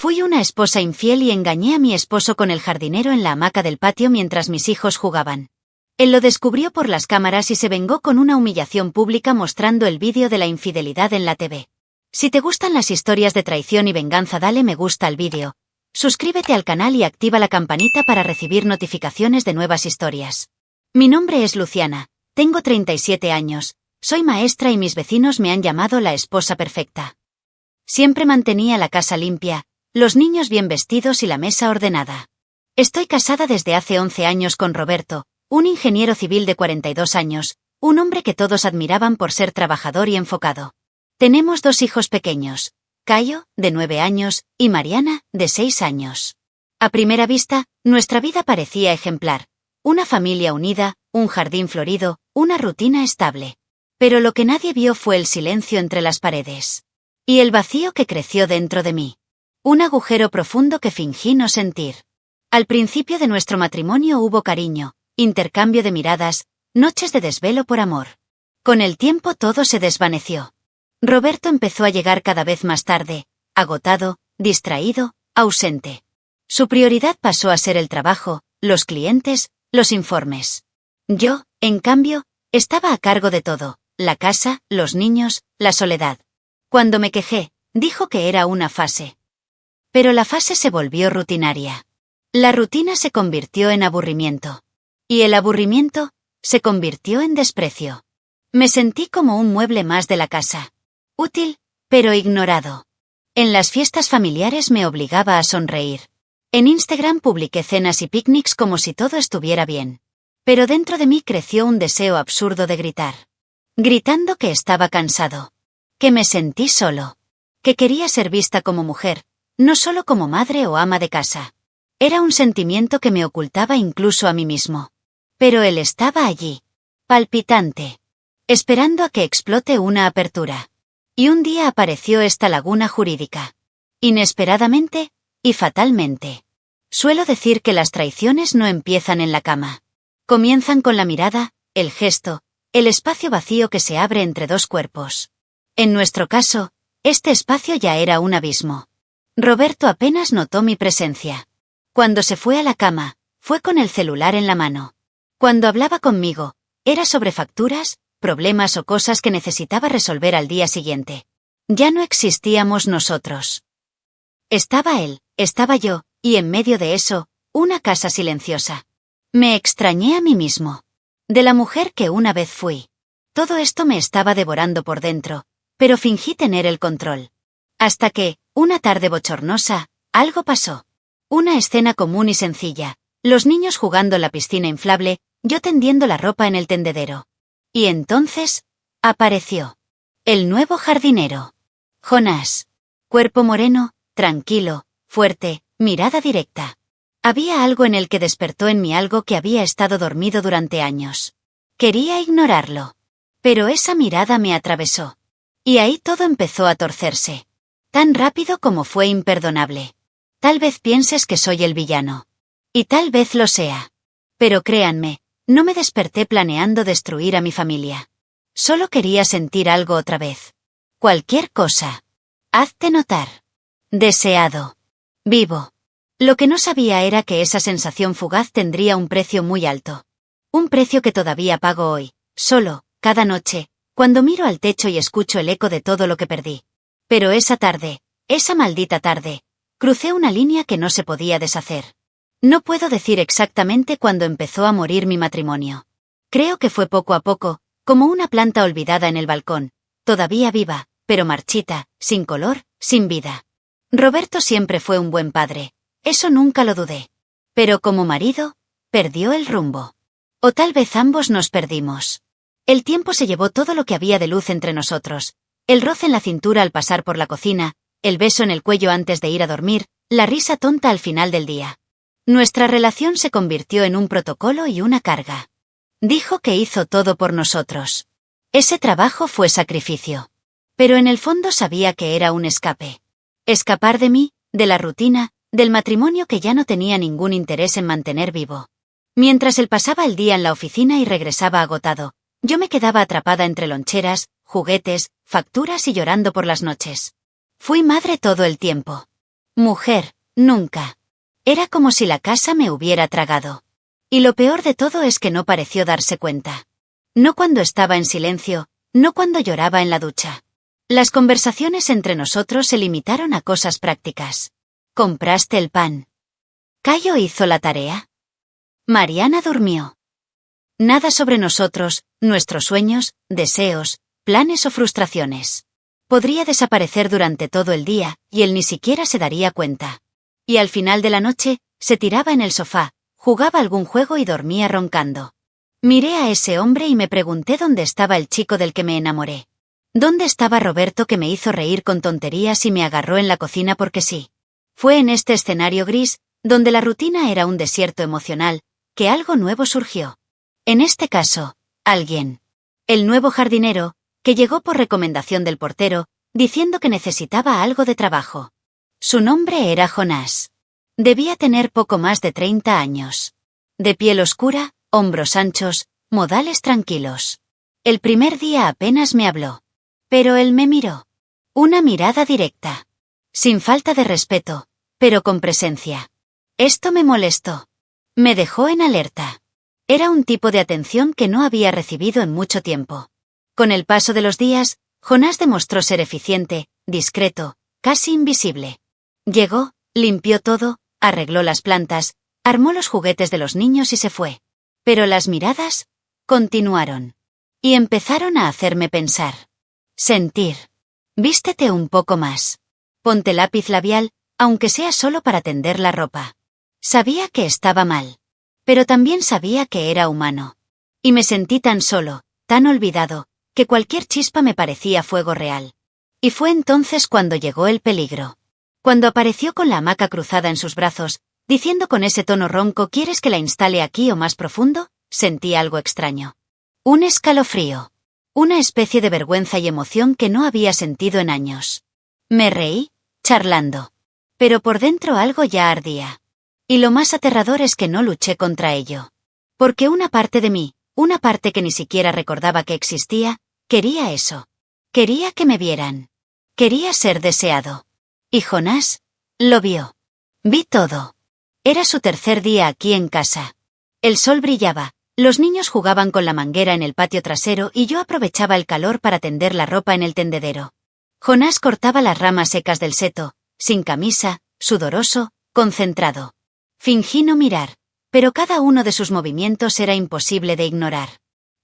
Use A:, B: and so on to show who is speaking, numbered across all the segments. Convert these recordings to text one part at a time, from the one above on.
A: Fui una esposa infiel y engañé a mi esposo con el jardinero en la hamaca del patio mientras mis hijos jugaban. Él lo descubrió por las cámaras y se vengó con una humillación pública mostrando el vídeo de la infidelidad en la TV. Si te gustan las historias de traición y venganza, dale me gusta al vídeo. Suscríbete al canal y activa la campanita para recibir notificaciones de nuevas historias. Mi nombre es Luciana, tengo 37 años, soy maestra y mis vecinos me han llamado la esposa perfecta. Siempre mantenía la casa limpia, los niños bien vestidos y la mesa ordenada. Estoy casada desde hace 11 años con Roberto, un ingeniero civil de 42 años, un hombre que todos admiraban por ser trabajador y enfocado. Tenemos 2 hijos pequeños, Cayo, de 9 años, y Mariana, de 6 años. A primera vista, nuestra vida parecía ejemplar. Una familia unida, un jardín florido, una rutina estable. Pero lo que nadie vio fue el silencio entre las paredes. Y el vacío que creció dentro de mí. Un agujero profundo que fingí no sentir. Al principio de nuestro matrimonio hubo cariño, intercambio de miradas, noches de desvelo por amor. Con el tiempo todo se desvaneció. Roberto empezó a llegar cada vez más tarde, agotado, distraído, ausente. Su prioridad pasó a ser el trabajo, los clientes, los informes. Yo, en cambio, estaba a cargo de todo, la casa, los niños, la soledad. Cuando me quejé, dijo que era una fase. Pero la fase se volvió rutinaria. La rutina se convirtió en aburrimiento. Y el aburrimiento se convirtió en desprecio. Me sentí como un mueble más de la casa. Útil, pero ignorado. En las fiestas familiares me obligaba a sonreír. En Instagram publiqué cenas y picnics como si todo estuviera bien. Pero dentro de mí creció un deseo absurdo de gritar. Gritando que estaba cansado. Que me sentí solo. Que quería ser vista como mujer, no solo como madre o ama de casa. Era un sentimiento que me ocultaba incluso a mí mismo. Pero él estaba allí. Palpitante. Esperando a que explote una apertura. Y un día apareció esta laguna jurídica. Inesperadamente, y fatalmente. Suelo decir que las traiciones no empiezan en la cama. Comienzan con la mirada, el gesto, el espacio vacío que se abre entre 2 cuerpos. En nuestro caso, este espacio ya era un abismo. Roberto apenas notó mi presencia. Cuando se fue a la cama, fue con el celular en la mano. Cuando hablaba conmigo, era sobre facturas, problemas o cosas que necesitaba resolver al día siguiente. Ya no existíamos nosotros. Estaba él, estaba yo, y en medio de eso, una casa silenciosa. Me extrañé a mí mismo. De la mujer que una vez fui. Todo esto me estaba devorando por dentro, pero fingí tener el control. Hasta que, una tarde bochornosa, algo pasó. Una escena común y sencilla, los niños jugando en la piscina inflable, yo tendiendo la ropa en el tendedero. Y entonces, apareció. El nuevo jardinero. Jonás. Cuerpo moreno, tranquilo, fuerte, mirada directa. Había algo en él que despertó en mí algo que había estado dormido durante años. Quería ignorarlo. Pero esa mirada me atravesó. Y ahí todo empezó a torcerse. Tan rápido como fue imperdonable. Tal vez pienses que soy el villano. Y tal vez lo sea. Pero créanme, no me desperté planeando destruir a mi familia. Solo quería sentir algo otra vez. Cualquier cosa. Hazte notar. Deseado. Vivo. Lo que no sabía era que esa sensación fugaz tendría un precio muy alto. Un precio que todavía pago hoy, solo, cada noche, cuando miro al techo y escucho el eco de todo lo que perdí. Pero esa tarde, esa maldita tarde, crucé una línea que no se podía deshacer. No puedo decir exactamente cuándo empezó a morir mi matrimonio. Creo que fue poco a poco, como una planta olvidada en el balcón, todavía viva, pero marchita, sin color, sin vida. Roberto siempre fue un buen padre, eso nunca lo dudé. Pero como marido, perdió el rumbo. O tal vez ambos nos perdimos. El tiempo se llevó todo lo que había de luz entre nosotros, el roce en la cintura al pasar por la cocina, el beso en el cuello antes de ir a dormir, la risa tonta al final del día. Nuestra relación se convirtió en un protocolo y una carga. Dijo que hizo todo por nosotros. Ese trabajo fue sacrificio. Pero en el fondo sabía que era un escape. Escapar de mí, de la rutina, del matrimonio que ya no tenía ningún interés en mantener vivo. Mientras él pasaba el día en la oficina y regresaba agotado, yo me quedaba atrapada entre loncheras, juguetes, facturas y llorando por las noches. Fui madre todo el tiempo. Mujer, nunca. Era como si la casa me hubiera tragado. Y lo peor de todo es que no pareció darse cuenta. No cuando estaba en silencio, no cuando lloraba en la ducha. Las conversaciones entre nosotros se limitaron a cosas prácticas. ¿Compraste el pan? ¿Cayo hizo la tarea? Mariana durmió. Nada sobre nosotros, nuestros sueños, deseos, planes o frustraciones. Podría desaparecer durante todo el día, y él ni siquiera se daría cuenta. Y al final de la noche, se tiraba en el sofá, jugaba algún juego y dormía roncando. Miré a ese hombre y me pregunté dónde estaba el chico del que me enamoré. ¿Dónde estaba Roberto que me hizo reír con tonterías y me agarró en la cocina porque sí? Fue en este escenario gris, donde la rutina era un desierto emocional, que algo nuevo surgió. En este caso, alguien. El nuevo jardinero, que llegó por recomendación del portero, diciendo que necesitaba algo de trabajo. Su nombre era Jonás. Debía tener poco más de 30 años. De piel oscura, hombros anchos, modales tranquilos. El primer día apenas me habló. Pero él me miró. Una mirada directa. Sin falta de respeto, pero con presencia. Esto me molestó. Me dejó en alerta. Era un tipo de atención que no había recibido en mucho tiempo. Con el paso de los días, Jonás demostró ser eficiente, discreto, casi invisible. Llegó, limpió todo, arregló las plantas, armó los juguetes de los niños y se fue. Pero las miradas continuaron. Y empezaron a hacerme pensar. Sentir. Vístete un poco más. Ponte lápiz labial, aunque sea solo para tender la ropa. Sabía que estaba mal. Pero también sabía que era humano. Y me sentí tan solo, tan olvidado, que cualquier chispa me parecía fuego real. Y fue entonces cuando llegó el peligro. Cuando apareció con la hamaca cruzada en sus brazos, diciendo con ese tono ronco «¿Quieres que la instale aquí o más profundo?», sentí algo extraño. Un escalofrío. Una especie de vergüenza y emoción que no había sentido en años. Me reí, charlando. Pero por dentro algo ya ardía. Y lo más aterrador es que no luché contra ello. Porque una parte de mí, una parte que ni siquiera recordaba que existía, quería eso. Quería que me vieran. Quería ser deseado. Y Jonás lo vio. Vi todo. Era su tercer día aquí en casa. El sol brillaba, los niños jugaban con la manguera en el patio trasero y yo aprovechaba el calor para tender la ropa en el tendedero. Jonás cortaba las ramas secas del seto, sin camisa, sudoroso, concentrado. Fingí no mirar, pero cada uno de sus movimientos era imposible de ignorar.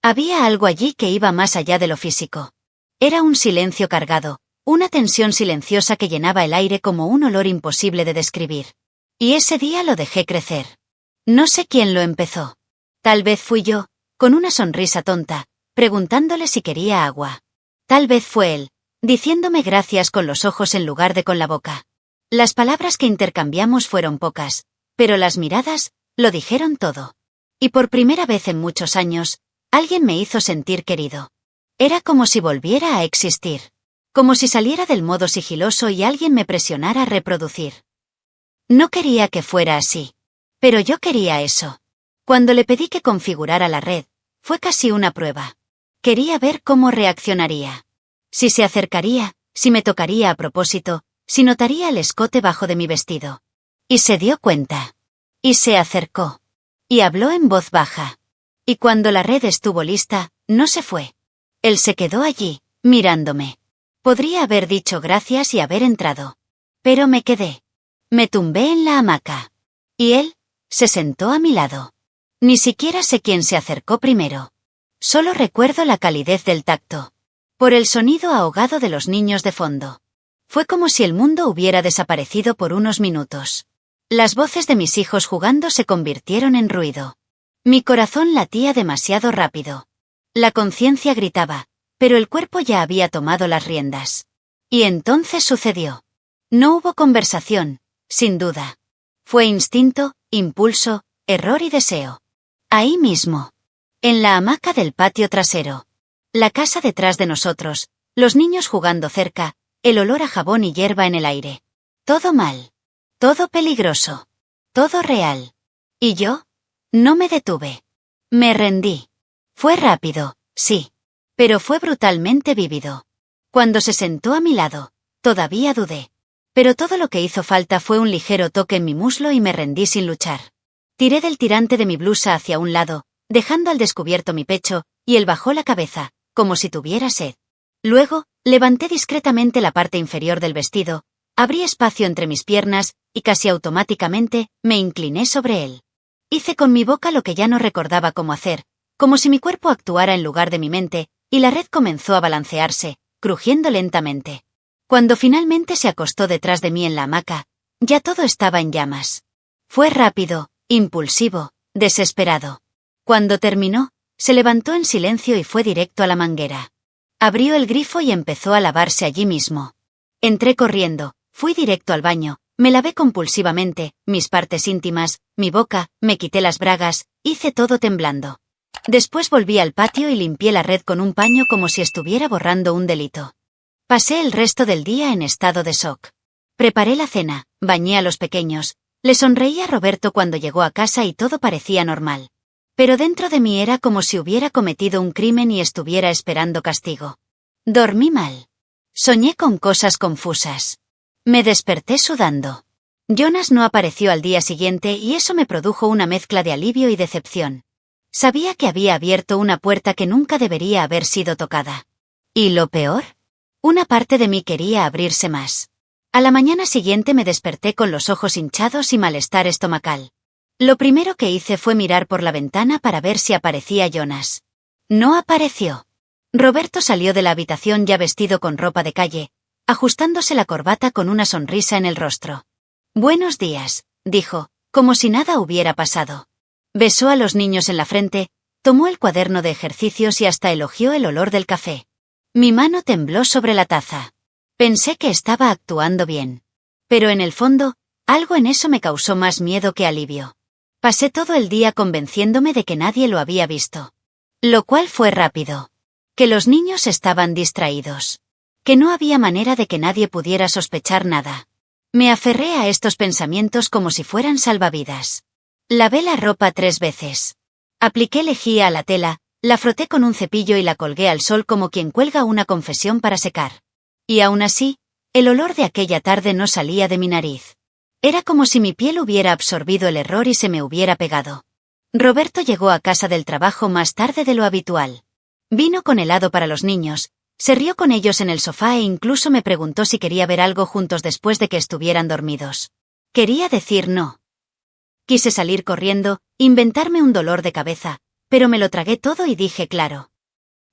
A: Había algo allí que iba más allá de lo físico. Era un silencio cargado, una tensión silenciosa que llenaba el aire como un olor imposible de describir. Y ese día lo dejé crecer. No sé quién lo empezó. Tal vez fui yo, con una sonrisa tonta, preguntándole si quería agua. Tal vez fue él, diciéndome gracias con los ojos en lugar de con la boca. Las palabras que intercambiamos fueron pocas, pero las miradas lo dijeron todo. Y por primera vez en muchos años, alguien me hizo sentir querido. Era como si volviera a existir. Como si saliera del modo sigiloso y alguien me presionara a reproducir. No quería que fuera así. Pero yo quería eso. Cuando le pedí que configurara la red, fue casi una prueba. Quería ver cómo reaccionaría. Si se acercaría, si me tocaría a propósito, si notaría el escote bajo de mi vestido. Y se dio cuenta. Y se acercó. Y habló en voz baja. Y cuando la red estuvo lista, no se fue. Él se quedó allí, mirándome. Podría haber dicho gracias y haber entrado. Pero me quedé. Me tumbé en la hamaca. Y él se sentó a mi lado. Ni siquiera sé quién se acercó primero. Solo recuerdo la calidez del tacto. Por el sonido ahogado de los niños de fondo. Fue como si el mundo hubiera desaparecido por unos minutos. Las voces de mis hijos jugando se convirtieron en ruido. Mi corazón latía demasiado rápido. La conciencia gritaba, pero el cuerpo ya había tomado las riendas. Y entonces sucedió. No hubo conversación, sin duda. Fue instinto, impulso, error y deseo. Ahí mismo. En la hamaca del patio trasero. La casa detrás de nosotros, los niños jugando cerca, el olor a jabón y hierba en el aire. Todo mal. Todo peligroso. Todo real. ¿Y yo? No me detuve. Me rendí. Fue rápido, sí. Pero fue brutalmente vívido. Cuando se sentó a mi lado, todavía dudé. Pero todo lo que hizo falta fue un ligero toque en mi muslo y me rendí sin luchar. Tiré del tirante de mi blusa hacia un lado, dejando al descubierto mi pecho, y él bajó la cabeza, como si tuviera sed. Luego, levanté discretamente la parte inferior del vestido, abrí espacio entre mis piernas, y casi automáticamente, me incliné sobre él. Hice con mi boca lo que ya no recordaba cómo hacer, como si mi cuerpo actuara en lugar de mi mente, y la red comenzó a balancearse, crujiendo lentamente. Cuando finalmente se acostó detrás de mí en la hamaca, ya todo estaba en llamas. Fue rápido, impulsivo, desesperado. Cuando terminó, se levantó en silencio y fue directo a la manguera. Abrió el grifo y empezó a lavarse allí mismo. Entré corriendo, fui directo al baño, me lavé compulsivamente, mis partes íntimas, mi boca, me quité las bragas, hice todo temblando. Después volví al patio y limpié la red con un paño como si estuviera borrando un delito. Pasé el resto del día en estado de shock. Preparé la cena, bañé a los pequeños, le sonreí a Roberto cuando llegó a casa y todo parecía normal. Pero dentro de mí era como si hubiera cometido un crimen y estuviera esperando castigo. Dormí mal. Soñé con cosas confusas. Me desperté sudando. Jonas no apareció al día siguiente y eso me produjo una mezcla de alivio y decepción. Sabía que había abierto una puerta que nunca debería haber sido tocada. ¿Y lo peor? Una parte de mí quería abrirse más. A la mañana siguiente me desperté con los ojos hinchados y malestar estomacal. Lo primero que hice fue mirar por la ventana para ver si aparecía Jonas. No apareció. Roberto salió de la habitación ya vestido con ropa de calle, ajustándose la corbata con una sonrisa en el rostro. «Buenos días», dijo, como si nada hubiera pasado. Besó a los niños en la frente, tomó el cuaderno de ejercicios y hasta elogió el olor del café. Mi mano tembló sobre la taza. Pensé que estaba actuando bien. Pero en el fondo, algo en eso me causó más miedo que alivio. Pasé todo el día convenciéndome de que nadie lo había visto. Lo cual fue rápido. Que los niños estaban distraídos. Que no había manera de que nadie pudiera sospechar nada. Me aferré a estos pensamientos como si fueran salvavidas. Lavé la ropa 3 veces. Apliqué lejía a la tela, la froté con un cepillo y la colgué al sol como quien cuelga una confesión para secar. Y aún así, el olor de aquella tarde no salía de mi nariz. Era como si mi piel hubiera absorbido el error y se me hubiera pegado. Roberto llegó a casa del trabajo más tarde de lo habitual. Vino con helado para los niños, se rió con ellos en el sofá e incluso me preguntó si quería ver algo juntos después de que estuvieran dormidos. Quería decir no. Quise salir corriendo, inventarme un dolor de cabeza, pero me lo tragué todo y dije claro.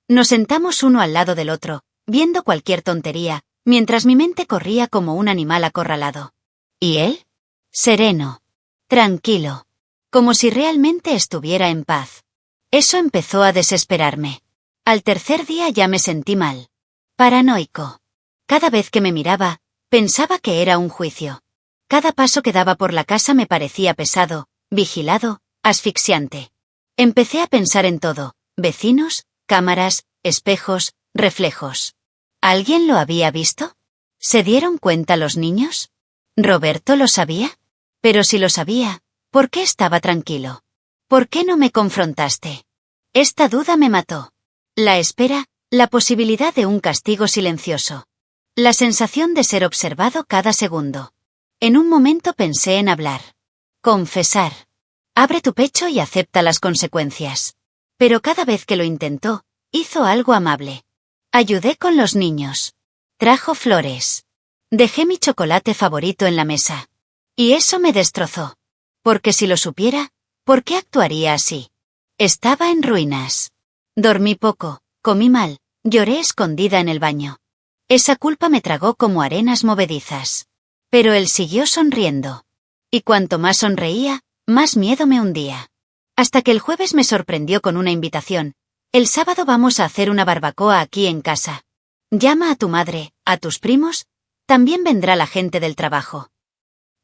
A: Nos sentamos uno al lado del otro, viendo cualquier tontería, mientras mi mente corría como un animal acorralado. ¿Y él? Sereno. Tranquilo. Como si realmente estuviera en paz. Eso empezó a desesperarme. Al tercer día ya me sentí mal. Paranoico. Cada vez que me miraba, pensaba que era un juicio. Cada paso que daba por la casa me parecía pesado, vigilado, asfixiante. Empecé a pensar en todo: vecinos, cámaras, espejos, reflejos. ¿Alguien lo había visto? ¿Se dieron cuenta los niños? ¿Roberto lo sabía? Pero si lo sabía, ¿por qué estaba tranquilo? ¿Por qué no me confrontaste? Esta duda me mató. La espera, la posibilidad de un castigo silencioso. La sensación de ser observado cada segundo. En un momento pensé en hablar. Confesar. Abre tu pecho y acepta las consecuencias. Pero cada vez que lo intentó, hizo algo amable. Ayudé con los niños. Trajo flores. Dejé mi chocolate favorito en la mesa. Y eso me destrozó. Porque si lo supiera, ¿por qué actuaría así? Estaba en ruinas. Dormí poco, comí mal, lloré escondida en el baño. Esa culpa me tragó como arenas movedizas. Pero él siguió sonriendo. Y cuanto más sonreía, más miedo me hundía. Hasta que el jueves me sorprendió con una invitación. El sábado vamos a hacer una barbacoa aquí en casa. Llama a tu madre, a tus primos, también vendrá la gente del trabajo.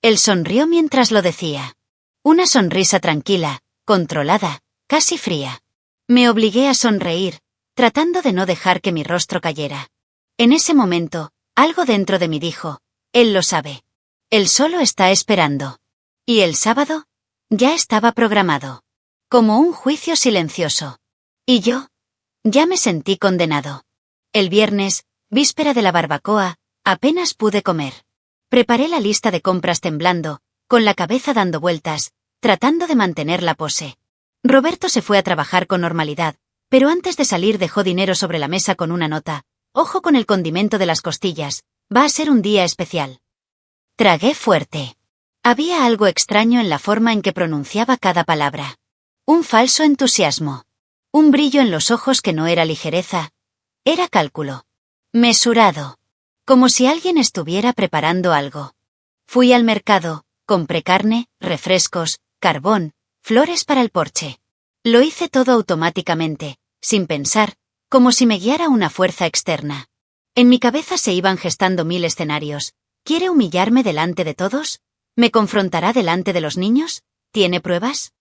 A: Él sonrió mientras lo decía. Una sonrisa tranquila, controlada, casi fría. Me obligué a sonreír, tratando de no dejar que mi rostro cayera. En ese momento, algo dentro de mí dijo: él lo sabe. Él solo está esperando. Y el sábado, ya estaba programado. Como un juicio silencioso. Y yo, ya me sentí condenado. El viernes, víspera de la barbacoa, apenas pude comer. Preparé la lista de compras temblando, con la cabeza dando vueltas, tratando de mantener la pose. Roberto se fue a trabajar con normalidad, pero antes de salir dejó dinero sobre la mesa con una nota. Ojo con el condimento de las costillas, va a ser un día especial. Tragué fuerte. Había algo extraño en la forma en que pronunciaba cada palabra. Un falso entusiasmo. Un brillo en los ojos que no era ligereza. Era cálculo. Mesurado. Como si alguien estuviera preparando algo. Fui al mercado, compré carne, refrescos, carbón, flores para el porche. Lo hice todo automáticamente, sin pensar, como si me guiara una fuerza externa. En mi cabeza se iban gestando 1000 escenarios. ¿Quiere humillarme delante de todos? ¿Me confrontará delante de los niños? ¿Tiene pruebas?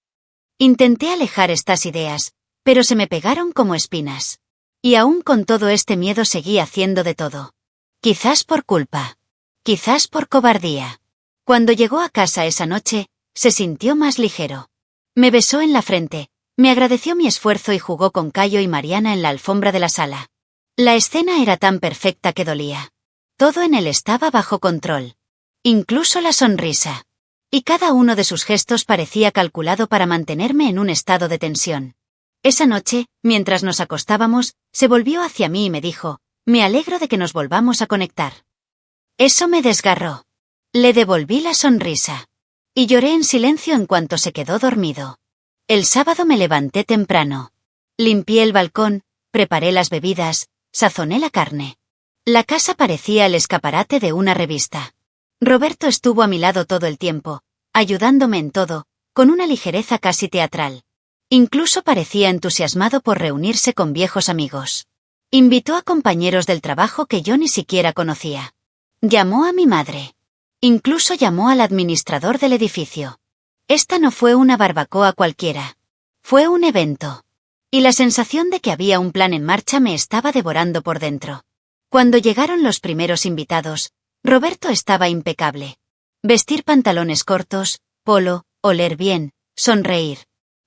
A: Intenté alejar estas ideas, pero se me pegaron como espinas. Y aún con todo este miedo seguí haciendo de todo. Quizás por culpa. Quizás por cobardía. Cuando llegó a casa esa noche, se sintió más ligero. Me besó en la frente, me agradeció mi esfuerzo y jugó con Cayo y Mariana en la alfombra de la sala. La escena era tan perfecta que dolía. Todo en él estaba bajo control. Incluso la sonrisa. Y cada uno de sus gestos parecía calculado para mantenerme en un estado de tensión. Esa noche, mientras nos acostábamos, se volvió hacia mí y me dijo, me alegro de que nos volvamos a conectar. Eso me desgarró. Le devolví la sonrisa. Y lloré en silencio en cuanto se quedó dormido. El sábado me levanté temprano. Limpié el balcón, preparé las bebidas, sazoné la carne. La casa parecía el escaparate de una revista. Roberto estuvo a mi lado todo el tiempo, ayudándome en todo, con una ligereza casi teatral. Incluso parecía entusiasmado por reunirse con viejos amigos. Invitó a compañeros del trabajo que yo ni siquiera conocía. Llamó a mi madre. Incluso llamó al administrador del edificio. Esta no fue una barbacoa cualquiera. Fue un evento. Y la sensación de que había un plan en marcha me estaba devorando por dentro. Cuando llegaron los primeros invitados, Roberto estaba impecable. Vestir pantalones cortos, polo, oler bien, sonreír.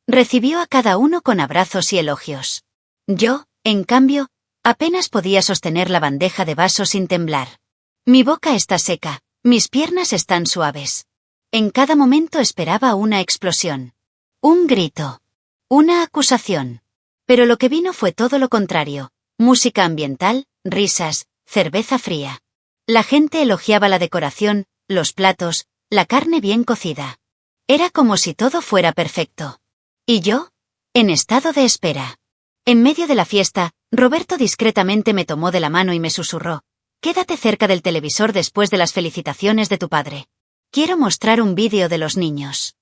A: Recibió a cada uno con abrazos y elogios. Yo, en cambio, apenas podía sostener la bandeja de vaso sin temblar. Mi boca está seca, mis piernas están suaves. En cada momento esperaba una explosión. Un grito. Una acusación. Pero lo que vino fue todo lo contrario. Música ambiental, risas, cerveza fría. La gente elogiaba la decoración, los platos, la carne bien cocida. Era como si todo fuera perfecto. ¿Y yo? En estado de espera. En medio de la fiesta, Roberto discretamente me tomó de la mano y me susurró. Quédate cerca del televisor después de las felicitaciones de tu padre. Quiero mostrar un vídeo de los niños.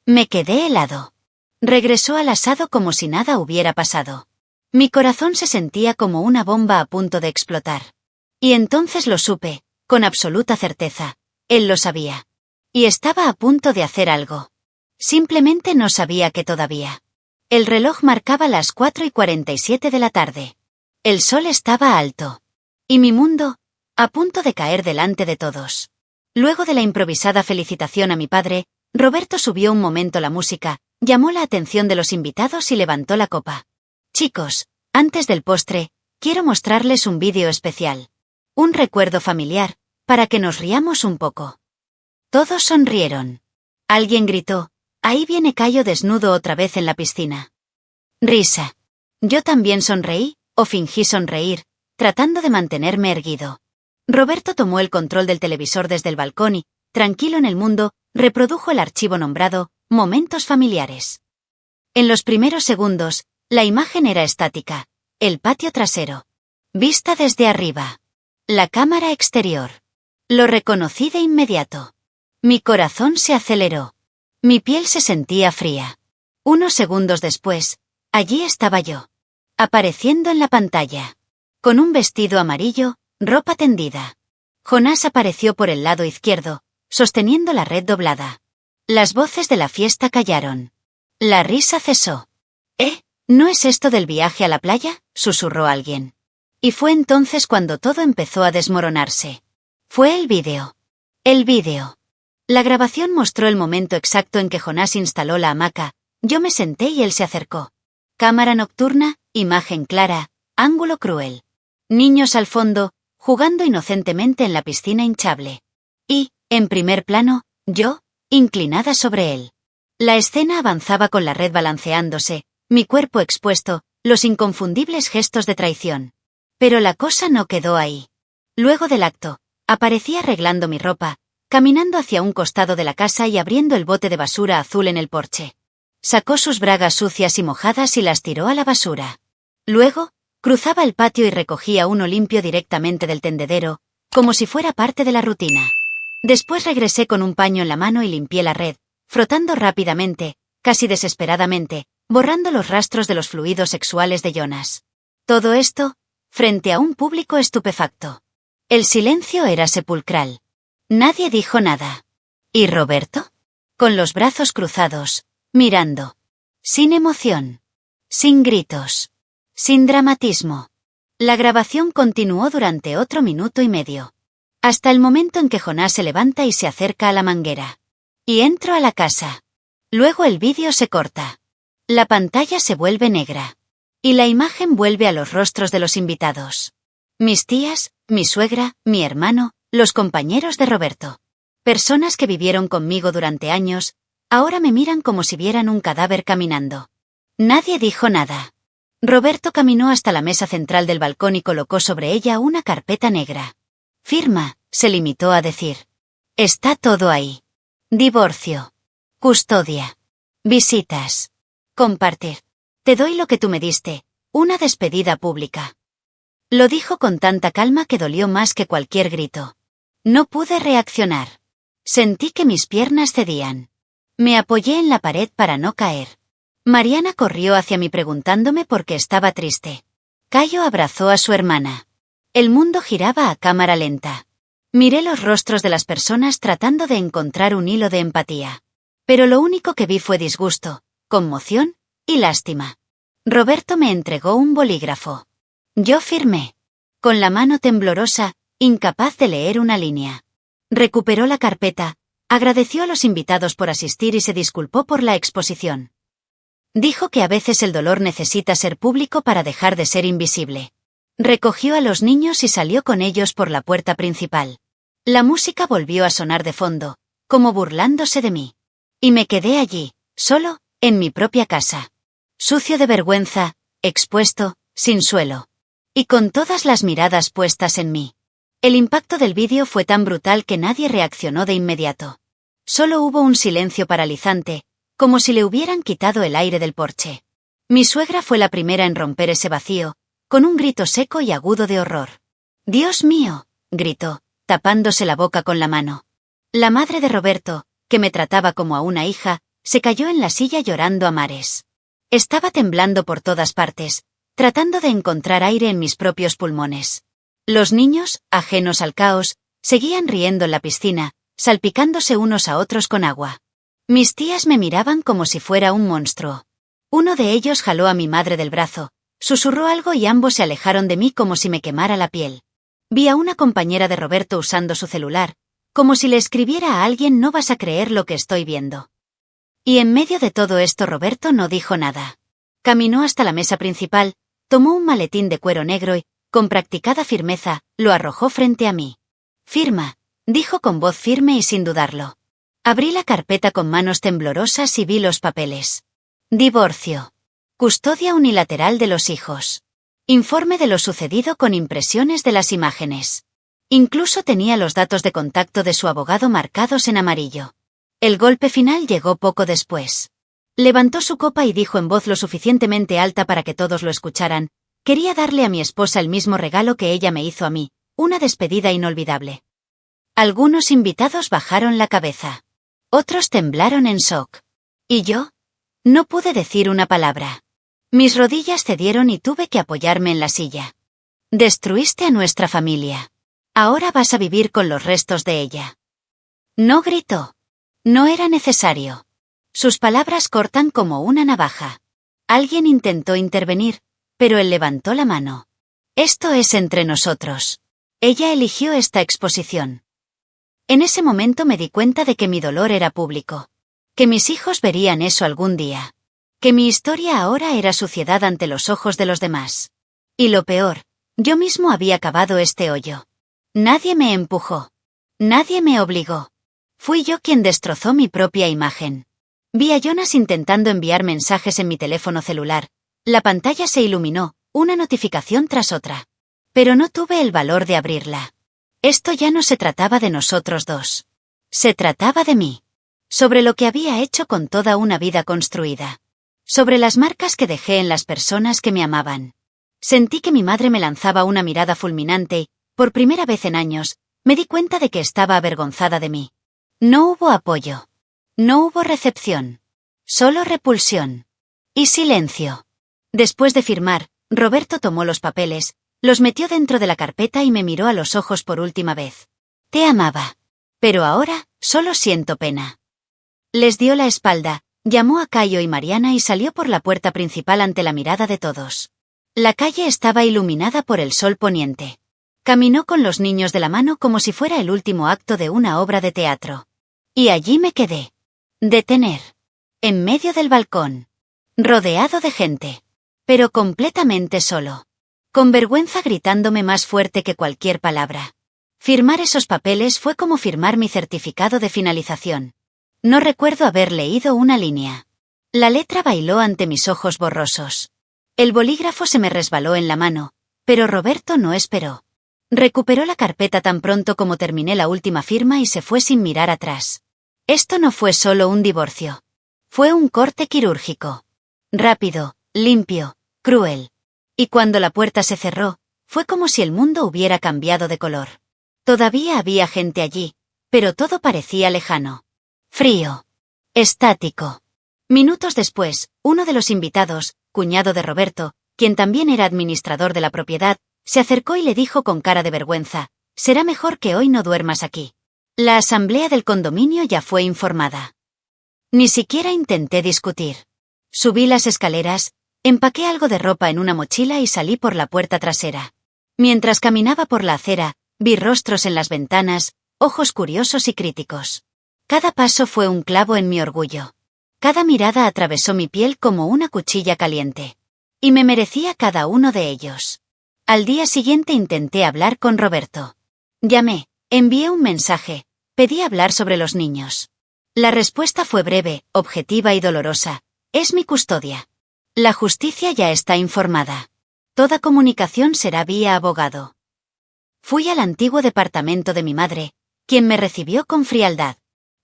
A: Me quedé helado. Regresó al asado como si nada hubiera pasado. Mi corazón se sentía como una bomba a punto de explotar. Y entonces lo supe, con absoluta certeza. Él lo sabía. Y estaba a punto de hacer algo. Simplemente no sabía que todavía. El reloj marcaba las 4:47 de la tarde. El sol estaba alto. Y mi mundo, a punto de caer delante de todos. Luego de la improvisada felicitación a mi padre, Roberto subió un momento la música, llamó la atención de los invitados y levantó la copa. Chicos, antes del postre, quiero mostrarles un vídeo especial. Un recuerdo familiar, para que nos riamos un poco. Todos sonrieron. Alguien gritó, ahí viene Cayo desnudo otra vez en la piscina. Risa. Yo también sonreí, o fingí sonreír, tratando de mantenerme erguido. Roberto tomó el control del televisor desde el balcón y, tranquilo en el mundo, reprodujo el archivo nombrado Momentos familiares. En los primeros segundos, la imagen era estática. El patio trasero. Vista desde arriba. La cámara exterior. Lo reconocí de inmediato. Mi corazón se aceleró. Mi piel se sentía fría. Unos segundos después, allí estaba yo. Apareciendo en la pantalla. Con un vestido amarillo, ropa tendida. Jonás apareció por el lado izquierdo, sosteniendo la red doblada. Las voces de la fiesta callaron. La risa cesó. ¿No es esto del viaje a la playa?, susurró alguien. Y fue entonces cuando todo empezó a desmoronarse. Fue el vídeo. El vídeo. La grabación mostró el momento exacto en que Jonás instaló la hamaca. Yo me senté y él se acercó. Cámara nocturna, imagen clara, ángulo cruel. Niños al fondo, jugando inocentemente en la piscina hinchable. Y, en primer plano, yo, inclinada sobre él. La escena avanzaba con la red balanceándose, mi cuerpo expuesto, los inconfundibles gestos de traición. Pero la cosa no quedó ahí. Luego del acto, aparecí arreglando mi ropa, caminando hacia un costado de la casa y abriendo el bote de basura azul en el porche. Sacó sus bragas sucias y mojadas y las tiró a la basura. Luego, cruzaba el patio y recogía uno limpio directamente del tendedero, como si fuera parte de la rutina. Después regresé con un paño en la mano y limpié la red, frotando rápidamente, casi desesperadamente, borrando los rastros de los fluidos sexuales de Jonas. Todo esto, frente a un público estupefacto. El silencio era sepulcral. Nadie dijo nada. ¿Y Roberto? Con los brazos cruzados, mirando. Sin emoción. Sin gritos. Sin dramatismo. La grabación continuó durante otro minuto y medio. Hasta el momento en que Jonás se levanta y se acerca a la manguera. Y entro a la casa. Luego el vídeo se corta. La pantalla se vuelve negra. Y la imagen vuelve a los rostros de los invitados. Mis tías, mi suegra, mi hermano, los compañeros de Roberto. Personas que vivieron conmigo durante años, ahora me miran como si vieran un cadáver caminando. Nadie dijo nada. Roberto caminó hasta la mesa central del balcón y colocó sobre ella una carpeta negra. Firma, se limitó a decir. Está todo ahí. Divorcio. Custodia. Visitas. Compartir. Te doy lo que tú me diste, una despedida pública. Lo dijo con tanta calma que dolió más que cualquier grito. No pude reaccionar. Sentí que mis piernas cedían. Me apoyé en la pared para no caer. Mariana corrió hacia mí preguntándome por qué estaba triste. Cayo abrazó a su hermana. El mundo giraba a cámara lenta. Miré los rostros de las personas tratando de encontrar un hilo de empatía. Pero lo único que vi fue disgusto, conmoción y lástima. Roberto me entregó un bolígrafo. Yo firmé. Con la mano temblorosa, incapaz de leer una línea. Recuperó la carpeta, agradeció a los invitados por asistir y se disculpó por la exposición. Dijo que a veces el dolor necesita ser público para dejar de ser invisible. Recogió a los niños y salió con ellos por la puerta principal. La música volvió a sonar de fondo, como burlándose de mí. Y me quedé allí, solo, en mi propia casa. Sucio de vergüenza, expuesto, sin suelo. Y con todas las miradas puestas en mí. El impacto del vídeo fue tan brutal que nadie reaccionó de inmediato. Solo hubo un silencio paralizante, como si le hubieran quitado el aire del porche. Mi suegra fue la primera en romper ese vacío, con un grito seco y agudo de horror. «¡Dios mío!», gritó, tapándose la boca con la mano. La madre de Roberto, que me trataba como a una hija, se cayó en la silla llorando a mares. Estaba temblando por todas partes, tratando de encontrar aire en mis propios pulmones. Los niños, ajenos al caos, seguían riendo en la piscina, salpicándose unos a otros con agua. Mis tías me miraban como si fuera un monstruo. Uno de ellos jaló a mi madre del brazo, susurró algo y ambos se alejaron de mí como si me quemara la piel. Vi a una compañera de Roberto usando su celular, como si le escribiera a alguien: «No vas a creer lo que estoy viendo». Y en medio de todo esto Roberto no dijo nada. Caminó hasta la mesa principal, tomó un maletín de cuero negro y, con practicada firmeza, lo arrojó frente a mí. «Firma», dijo con voz firme y sin dudarlo. Abrí la carpeta con manos temblorosas y vi los papeles. Divorcio. Custodia unilateral de los hijos. Informe de lo sucedido con impresiones de las imágenes. Incluso tenía los datos de contacto de su abogado marcados en amarillo. El golpe final llegó poco después. Levantó su copa y dijo en voz lo suficientemente alta para que todos lo escucharan: «Quería darle a mi esposa el mismo regalo que ella me hizo a mí, una despedida inolvidable». Algunos invitados bajaron la cabeza. Otros temblaron en shock. ¿Y yo? No pude decir una palabra. Mis rodillas cedieron y tuve que apoyarme en la silla. «Destruiste a nuestra familia. Ahora vas a vivir con los restos de ella». No gritó. No era necesario. Sus palabras cortan como una navaja. Alguien intentó intervenir, pero él levantó la mano. «Esto es entre nosotros». Ella eligió esta exposición. En ese momento me di cuenta de que mi dolor era público. Que mis hijos verían eso algún día. Que mi historia ahora era suciedad ante los ojos de los demás. Y lo peor, yo mismo había cavado este hoyo. Nadie me empujó. Nadie me obligó. Fui yo quien destrozó mi propia imagen. Vi a Jonas intentando enviar mensajes en mi teléfono celular. La pantalla se iluminó, una notificación tras otra. Pero no tuve el valor de abrirla. Esto ya no se trataba de nosotros dos. Se trataba de mí. Sobre lo que había hecho con toda una vida construida. Sobre las marcas que dejé en las personas que me amaban. Sentí que mi madre me lanzaba una mirada fulminante y, por primera vez en años, me di cuenta de que estaba avergonzada de mí. No hubo apoyo. No hubo recepción. Solo repulsión. Y silencio. Después de firmar, Roberto tomó los papeles, los metió dentro de la carpeta y me miró a los ojos por última vez. Te amaba. Pero ahora, solo siento pena. Les dio la espalda, llamó a Cayo y Mariana y salió por la puerta principal ante la mirada de todos. La calle estaba iluminada por el sol poniente. Caminó con los niños de la mano como si fuera el último acto de una obra de teatro. Y allí me quedé. Detener. En medio del balcón. Rodeado de gente. Pero completamente solo. Con vergüenza gritándome más fuerte que cualquier palabra. Firmar esos papeles fue como firmar mi certificado de finalización. No recuerdo haber leído una línea. La letra bailó ante mis ojos borrosos. El bolígrafo se me resbaló en la mano, pero Roberto no esperó. Recuperó la carpeta tan pronto como terminé la última firma y se fue sin mirar atrás. Esto no fue solo un divorcio. Fue un corte quirúrgico. Rápido, limpio, cruel. Y cuando la puerta se cerró, fue como si el mundo hubiera cambiado de color. Todavía había gente allí, pero todo parecía lejano. Frío. Estático. Minutos después, uno de los invitados, cuñado de Roberto, quien también era administrador de la propiedad, se acercó y le dijo con cara de vergüenza: «Será mejor que hoy no duermas aquí». La asamblea del condominio ya fue informada. Ni siquiera intenté discutir. Subí las escaleras, empaqué algo de ropa en una mochila y salí por la puerta trasera. Mientras caminaba por la acera, vi rostros en las ventanas, ojos curiosos y críticos. Cada paso fue un clavo en mi orgullo. Cada mirada atravesó mi piel como una cuchilla caliente. Y me merecía cada uno de ellos. Al día siguiente intenté hablar con Roberto. Llamé, envié un mensaje, pedí hablar sobre los niños. La respuesta fue breve, objetiva y dolorosa. Es mi custodia. La justicia ya está informada. Toda comunicación será vía abogado. Fui al antiguo departamento de mi madre, quien me recibió con frialdad.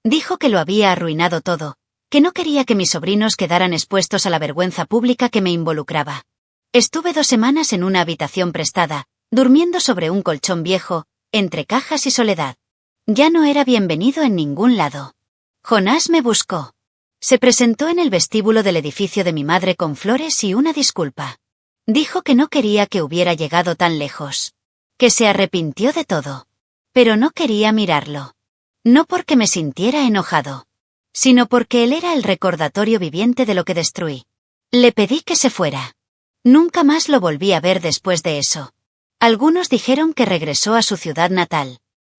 A: Dijo que lo había arruinado todo, que no quería que mis sobrinos quedaran expuestos a la vergüenza pública que me involucraba. Estuve 2 semanas en una habitación prestada, durmiendo sobre un colchón viejo, entre cajas y soledad. Ya no era bienvenido en ningún lado. Jonás me buscó. Se presentó en el vestíbulo del edificio de mi madre con flores y una disculpa. Dijo que no quería que hubiera llegado tan lejos. Que se arrepintió de todo. Pero no quería mirarlo. No porque me sintiera enojado, sino porque él era el recordatorio viviente de lo que destruí. Le pedí que se fuera. Nunca más lo volví a ver después de eso. Algunos dijeron que regresó a su ciudad natal.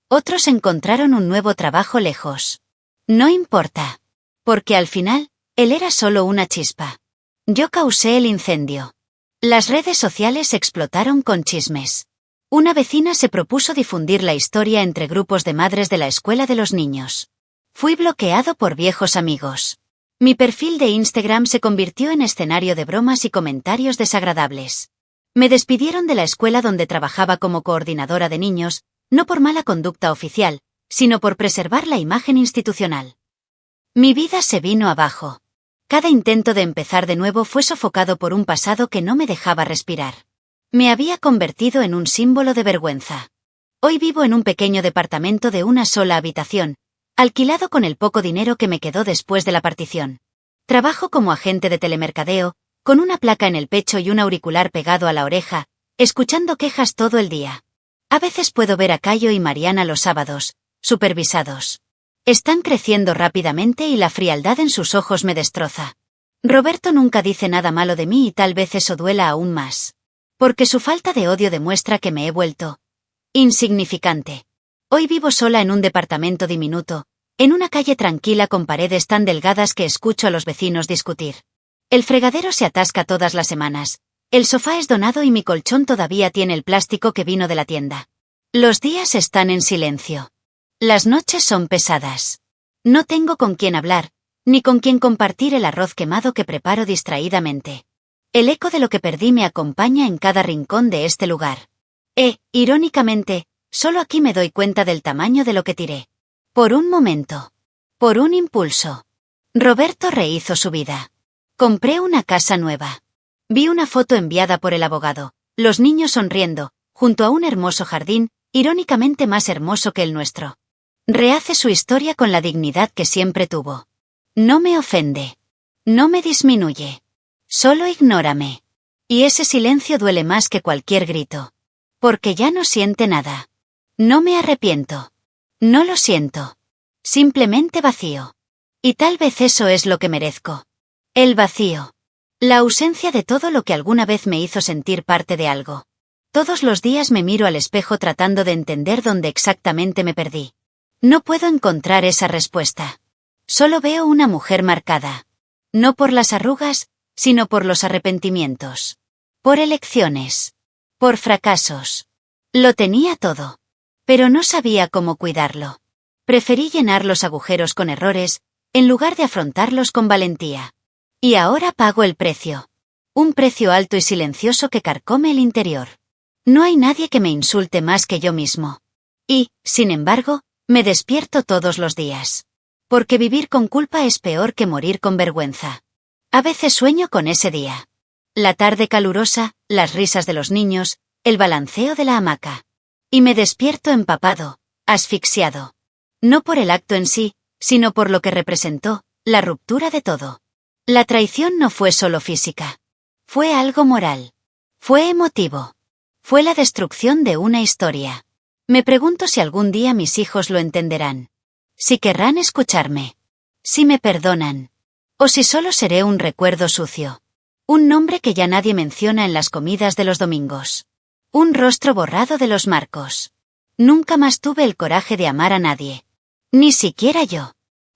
A: Otros encontraron un nuevo trabajo lejos. No importa. Porque al final, él era solo una chispa. Yo causé el incendio. Las redes sociales explotaron con chismes. Una vecina se propuso difundir la historia entre grupos de madres de la escuela de los niños. Fui bloqueado por viejos amigos. Mi perfil de Instagram se convirtió en escenario de bromas y comentarios desagradables. Me despidieron de la escuela donde trabajaba como coordinadora de niños, no por mala conducta oficial, sino por preservar la imagen institucional. Mi vida se vino abajo. Cada intento de empezar de nuevo fue sofocado por un pasado que no me dejaba respirar. Me había convertido en un símbolo de vergüenza. Hoy vivo en un pequeño departamento de una sola habitación, alquilado con el poco dinero que me quedó después de la partición. Trabajo como agente de telemercadeo, con una placa en el pecho y un auricular pegado a la oreja, escuchando quejas todo el día. A veces puedo ver a Cayo y Mariana los sábados, supervisados. Están creciendo rápidamente y la frialdad en sus ojos me destroza. Roberto nunca dice nada malo de mí y tal vez eso duela aún más. Porque su falta de odio demuestra que me he vuelto insignificante. Hoy vivo sola en un departamento diminuto, en una calle tranquila con paredes tan delgadas que escucho a los vecinos discutir. El fregadero se atasca todas las semanas. El sofá es donado y mi colchón todavía tiene el plástico que vino de la tienda. Los días están en silencio. Las noches son pesadas. No tengo con quién hablar, ni con quien compartir el arroz quemado que preparo distraídamente. El eco de lo que perdí me acompaña en cada rincón de este lugar. Irónicamente, solo aquí me doy cuenta del tamaño de lo que tiré. Por un momento. Por un impulso. Roberto rehizo su vida. Compré una casa nueva. Vi una foto enviada por el abogado, los niños sonriendo, junto a un hermoso jardín, irónicamente más hermoso que el nuestro. Rehace su historia con la dignidad que siempre tuvo. No me ofende. No me disminuye. Solo ignórame. Y ese silencio duele más que cualquier grito. Porque ya no siente nada. No me arrepiento. No lo siento. Simplemente vacío. Y tal vez eso es lo que merezco. El vacío. La ausencia de todo lo que alguna vez me hizo sentir parte de algo. Todos los días me miro al espejo tratando de entender dónde exactamente me perdí. No puedo encontrar esa respuesta. Solo veo una mujer marcada. No por las arrugas, sino por los arrepentimientos. Por elecciones. Por fracasos. Lo tenía todo. Pero no sabía cómo cuidarlo. Preferí llenar los agujeros con errores, en lugar de afrontarlos con valentía. Y ahora pago el precio. Un precio alto y silencioso que carcome el interior. No hay nadie que me insulte más que yo mismo. Y, sin embargo, me despierto todos los días. Porque vivir con culpa es peor que morir con vergüenza. A veces sueño con ese día. La tarde calurosa, las risas de los niños, el balanceo de la hamaca. Y me despierto empapado, asfixiado. No por el acto en sí, sino por lo que representó, la ruptura de todo. La traición no fue solo física. Fue algo moral. Fue emotivo. Fue la destrucción de una historia. Me pregunto si algún día mis hijos lo entenderán. Si querrán escucharme. Si me perdonan. O si solo seré un recuerdo sucio. Un nombre que ya nadie menciona en las comidas de los domingos. Un rostro borrado de los marcos. Nunca más tuve el coraje de amar a nadie. Ni siquiera yo.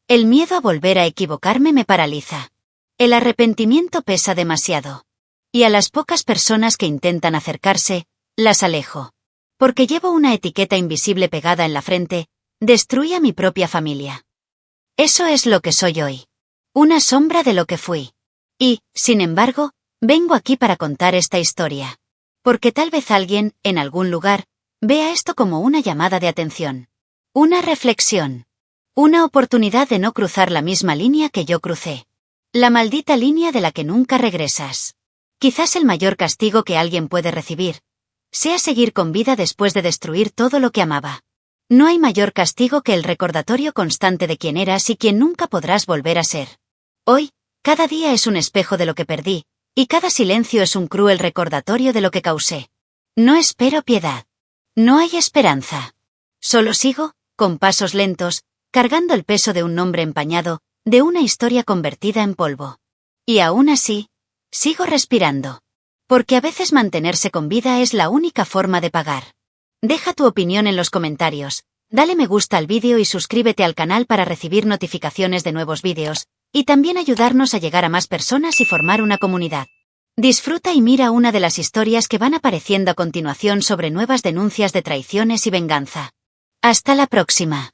A: El miedo a volver a equivocarme me paraliza. El arrepentimiento pesa demasiado. Y a las pocas personas que intentan acercarse, las alejo. Porque llevo una etiqueta invisible pegada en la frente, destruí a mi propia familia. Eso es lo que soy hoy. Una sombra de lo que fui. Y, sin embargo, vengo aquí para contar esta historia. Porque tal vez alguien, en algún lugar, vea esto como una llamada de atención. Una reflexión. Una oportunidad de no cruzar la misma línea que yo crucé. La maldita línea de la que nunca regresas. Quizás el mayor castigo que alguien puede recibir sea seguir con vida después de destruir todo lo que amaba. No hay mayor castigo que el recordatorio constante de quién eras y quién nunca podrás volver a ser. Hoy, cada día es un espejo de lo que perdí, y cada silencio es un cruel recordatorio de lo que causé. No espero piedad. No hay esperanza. Solo sigo, con pasos lentos, cargando el peso de un nombre empañado, de una historia convertida en polvo. Y aún así, sigo respirando. Porque a veces mantenerse con vida es la única forma de pagar. Deja tu opinión en los comentarios, dale me gusta al vídeo y suscríbete al canal para recibir notificaciones de nuevos vídeos, y también ayudarnos a llegar a más personas y formar una comunidad. Disfruta y mira una de las historias que van apareciendo a continuación sobre nuevas denuncias de traiciones y venganza. Hasta la próxima.